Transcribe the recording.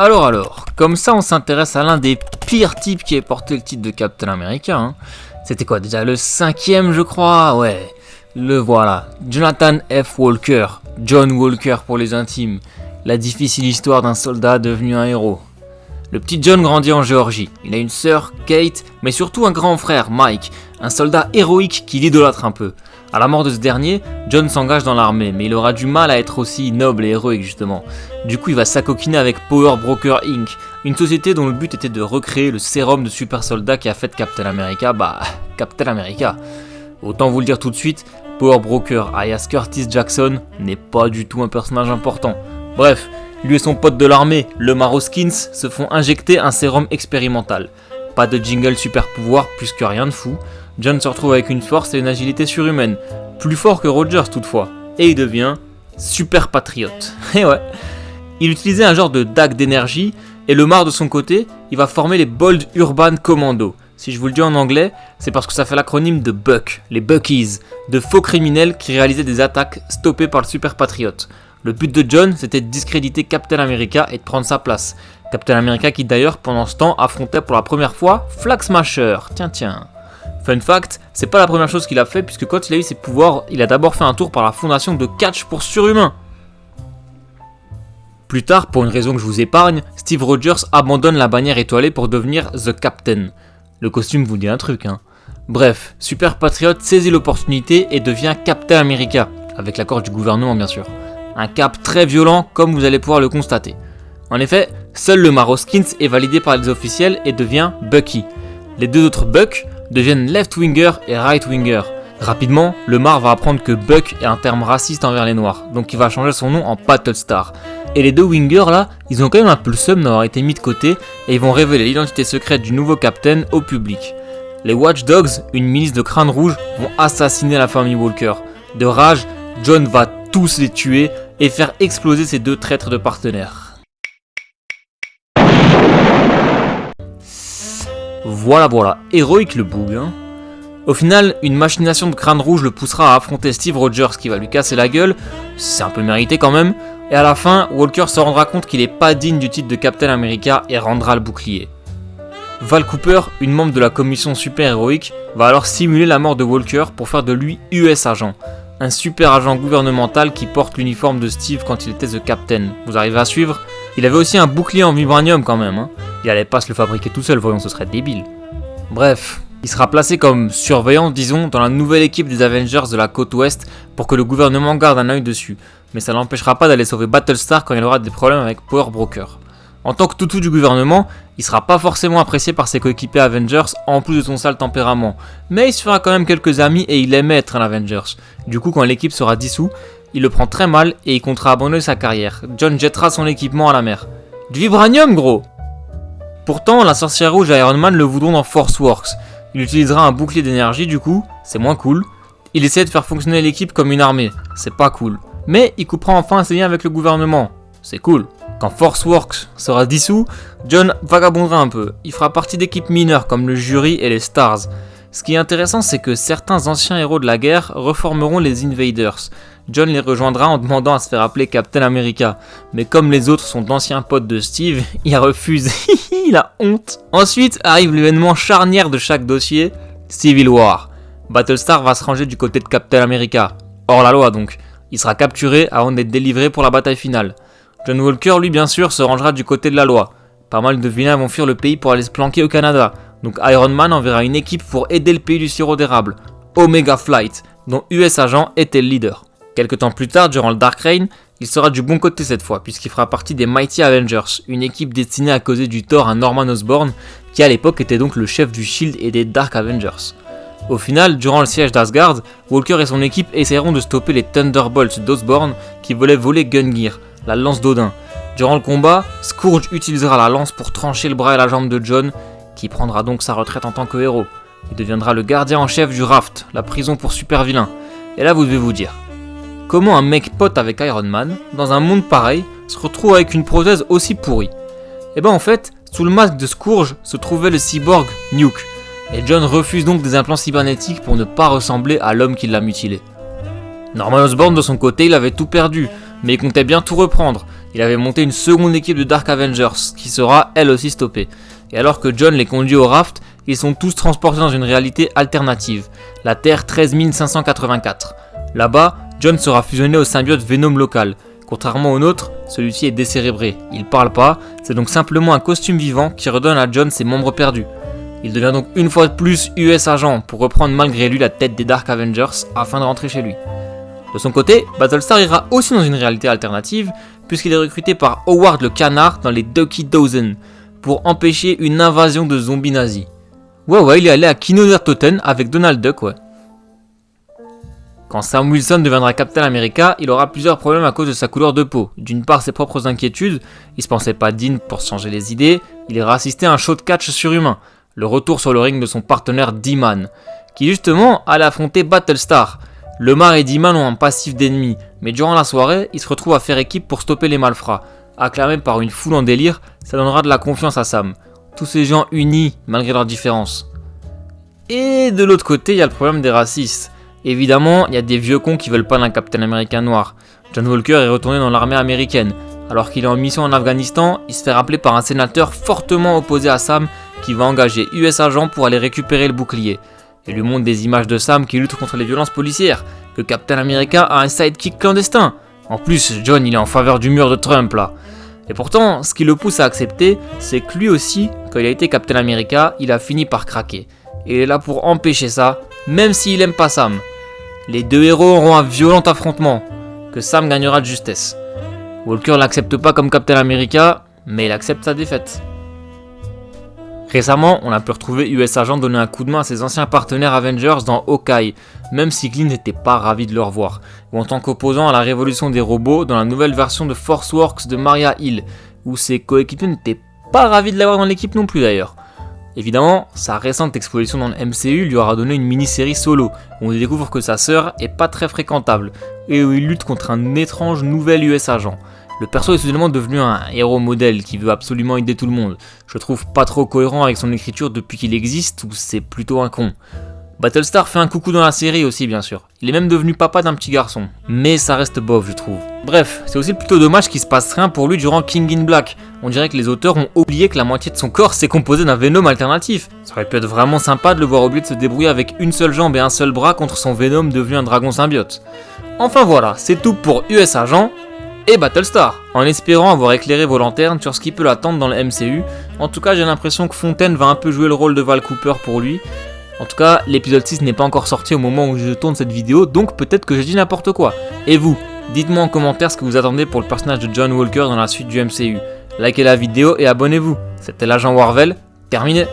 Alors, comme ça on s'intéresse à l'un des pires types qui ait porté le titre de Captain America. Hein. C'était quoi déjà, le 5e je crois? Ouais, le voilà. Jonathan F. Walker, John Walker pour les intimes. La difficile histoire d'un soldat devenu un héros. Le petit John grandit en Géorgie. Il a une sœur, Kate, mais surtout un grand frère, Mike, un soldat héroïque qui l'idolâtre un peu. À la mort de ce dernier, John s'engage dans l'armée, mais il aura du mal à être aussi noble et héroïque justement. Du coup, il va s'acoquiner avec Power Broker Inc., une société dont le but était de recréer le sérum de super soldat qui a fait Captain America, Captain America. Autant vous le dire tout de suite, Power Broker, alias Curtis Jackson, n'est pas du tout un personnage important. Bref, lui et son pote de l'armée, le Maroskins, se font injecter un sérum expérimental. Pas de jingle super pouvoir, plus que rien de fou. John se retrouve avec une force et une agilité surhumaine, plus fort que Rogers toutefois, et il devient super patriote. Et ouais, il utilisait un genre de dague d'énergie, et le Mar de son côté, il va former les Bold Urban Commando. Si je vous le dis en anglais, c'est parce que ça fait l'acronyme de Buck, les Buckies, de faux criminels qui réalisaient des attaques stoppées par le super patriote. Le but de John, c'était de discréditer Captain America et de prendre sa place. Captain America qui d'ailleurs, pendant ce temps, affrontait pour la première fois Flag Smasher. Tiens. Fun fact, c'est pas la première chose qu'il a fait puisque quand il a eu ses pouvoirs, il a d'abord fait un tour par la fondation de Catch pour surhumains. Plus tard, pour une raison que je vous épargne, Steve Rogers abandonne la bannière étoilée pour devenir The Captain. Le costume vous dit un truc, hein. Bref, Super Patriot saisit l'opportunité et devient Captain America, avec l'accord du gouvernement bien sûr. Un cap très violent comme vous allez pouvoir le constater. En effet, seul le Maroskins est validé par les officiels et devient Bucky. Les deux autres Buck deviennent Left-Winger et Right-Winger. Rapidement, le Mar va apprendre que Buck est un terme raciste envers les Noirs, donc il va changer son nom en Battlestar. Et les deux Wingers là, ils ont quand même un peu le seum d'avoir été mis de côté et ils vont révéler l'identité secrète du nouveau Captain au public. Les Watch Dogs, une milice de crânes rouges, vont assassiner la famille Walker. De rage, John va tous les tuer et faire exploser ces deux traîtres de partenaires. Voilà, héroïque le boug, hein. Au final, une machination de crâne rouge le poussera à affronter Steve Rogers qui va lui casser la gueule, c'est un peu mérité quand même, et à la fin, Walker se rendra compte qu'il est pas digne du titre de Captain America et rendra le bouclier. Val Cooper, une membre de la commission super héroïque, va alors simuler la mort de Walker pour faire de lui US agent. Un super agent gouvernemental qui porte l'uniforme de Steve quand il était The Captain. Vous arrivez à suivre? Il avait aussi un bouclier en vibranium quand même, hein. Il allait pas se le fabriquer tout seul, voyons, ce serait débile. Bref, il sera placé comme surveillant, disons, dans la nouvelle équipe des Avengers de la côte ouest pour que le gouvernement garde un œil dessus. Mais ça l'empêchera pas d'aller sauver Battlestar quand il aura des problèmes avec Power Broker. En tant que toutou du gouvernement, il sera pas forcément apprécié par ses coéquipiers Avengers en plus de son sale tempérament, mais il se fera quand même quelques amis et il aimait être un Avengers. Du coup, quand l'équipe sera dissous, il le prend très mal et il comptera abandonner sa carrière. John jettera son équipement à la mer. Du vibranium, gros! Pourtant, la sorcière rouge et Iron Man le voudront dans Force Works. Il utilisera un bouclier d'énergie du coup, c'est moins cool. Il essaie de faire fonctionner l'équipe comme une armée, c'est pas cool. Mais il coupera enfin ses liens avec le gouvernement, c'est cool. Quand Force Works sera dissous, John vagabondera un peu. Il fera partie d'équipes mineures comme le Jury et les Stars. Ce qui est intéressant, c'est que certains anciens héros de la guerre reformeront les Invaders. John les rejoindra en demandant à se faire appeler Captain America. Mais comme les autres sont d'anciens potes de Steve, il refuse. Il a honte. Ensuite arrive l'événement charnière de chaque dossier, Civil War. Battlestar va se ranger du côté de Captain America. Hors la loi donc. Il sera capturé avant d'être délivré pour la bataille finale. John Walker, lui bien sûr, se rangera du côté de la loi. Pas mal de vilains vont fuir le pays pour aller se planquer au Canada. Donc Iron Man enverra une équipe pour aider le pays du sirop d'érable. Omega Flight, dont US Agent était le leader. Quelques temps plus tard, durant le Dark Reign, il sera du bon côté cette fois, puisqu'il fera partie des Mighty Avengers, une équipe destinée à causer du tort à Norman Osborn, qui à l'époque était donc le chef du Shield et des Dark Avengers. Au final, durant le siège d'Asgard, Walker et son équipe essaieront de stopper les Thunderbolts d'Osborn qui voulaient voler Gungnir, la lance d'Odin. Durant le combat, Scourge utilisera la lance pour trancher le bras et la jambe de John, qui prendra donc sa retraite en tant que héros. Il deviendra le gardien en chef du Raft, la prison pour super vilains. Et là vous devez vous dire, comment un mec pote avec Iron Man, dans un monde pareil, se retrouve avec une prothèse aussi pourrie? Et ben en fait, sous le masque de Scourge se trouvait le cyborg Nuke, et John refuse donc des implants cybernétiques pour ne pas ressembler à l'homme qui l'a mutilé. Norman Osborn de son côté, il avait tout perdu, mais il comptait bien tout reprendre. il avait monté une seconde équipe de Dark Avengers, qui sera elle aussi stoppée. Et alors que John les conduit au raft, ils sont tous transportés dans une réalité alternative, la Terre 13584. Là-bas, John sera fusionné au symbiote Venom local. Contrairement au nôtre, celui-ci est décérébré, il parle pas, c'est donc simplement un costume vivant qui redonne à John ses membres perdus. Il devient donc une fois de plus US Agent pour reprendre malgré lui la tête des Dark Avengers afin de rentrer chez lui. De son côté, Battlestar ira aussi dans une réalité alternative puisqu'il est recruté par Howard le Canard dans les Ducky Dozen pour empêcher une invasion de zombies nazis. Ouais, il est allé à Kindergarten avec Donald Duck, ouais. Quand Sam Wilson deviendra Captain America, il aura plusieurs problèmes à cause de sa couleur de peau. D'une part, ses propres inquiétudes, il se pensait pas digne pour se changer les idées, il ira assister à un show de catch surhumain, le retour sur le ring de son partenaire D-Man, qui justement allait affronter Battlestar. Lemar et D-Man ont un passif d'ennemis, mais durant la soirée, ils se retrouvent à faire équipe pour stopper les malfrats. Acclamé par une foule en délire, ça donnera de la confiance à Sam. Tous ces gens unis malgré leurs différences. Et de l'autre côté, il y a le problème des racistes. Évidemment, il y a des vieux cons qui veulent pas d'un Captain America noir. John Walker est retourné dans l'armée américaine. Alors qu'il est en mission en Afghanistan, il se fait rappeler par un sénateur fortement opposé à Sam qui va engager US Agent pour aller récupérer le bouclier. Il lui montre des images de Sam qui lutte contre les violences policières, que Captain America a un sidekick clandestin. En plus, John il est en faveur du mur de Trump là. Et pourtant, ce qui le pousse à accepter, c'est que lui aussi, quand il a été Captain America, il a fini par craquer. Et il est là pour empêcher ça, même s'il aime pas Sam. Les deux héros auront un violent affrontement, que Sam gagnera de justesse. Walker l'accepte pas comme Captain America, mais il accepte sa défaite. Récemment, on a pu retrouver US Agent donner un coup de main à ses anciens partenaires Avengers dans Hawkeye, même si Clint n'était pas ravi de le revoir, ou en tant qu'opposant à la révolution des robots dans la nouvelle version de Force Works de Maria Hill, où ses coéquipiers n'étaient pas ravis de l'avoir dans l'équipe non plus d'ailleurs. Évidemment, sa récente exposition dans le MCU lui aura donné une mini-série solo, où on découvre que sa sœur est pas très fréquentable, et où il lutte contre un étrange nouvel US Agent. Le perso est soudainement devenu un héros modèle qui veut absolument aider tout le monde. Je trouve pas trop cohérent avec son écriture depuis qu'il existe, ou c'est plutôt un con. Battlestar fait un coucou dans la série aussi bien sûr. Il est même devenu papa d'un petit garçon. Mais ça reste bof je trouve. Bref, c'est aussi plutôt dommage qu'il se passe rien pour lui durant King in Black. On dirait que les auteurs ont oublié que la moitié de son corps s'est composé d'un Venom alternatif. Ça aurait pu être vraiment sympa de le voir oublier de se débrouiller avec une seule jambe et un seul bras contre son Venom devenu un dragon symbiote. Enfin voilà, c'est tout pour US Agent et Battlestar. En espérant avoir éclairé vos lanternes sur ce qui peut l'attendre dans le MCU, en tout cas j'ai l'impression que Fontaine va un peu jouer le rôle de Val Cooper pour lui. En tout cas, l'épisode 6 n'est pas encore sorti au moment où je tourne cette vidéo, donc peut-être que je dis n'importe quoi. Et vous, dites-moi en commentaire ce que vous attendez pour le personnage de John Walker dans la suite du MCU. Likez la vidéo et abonnez-vous. C'était l'agent Warvel, terminé.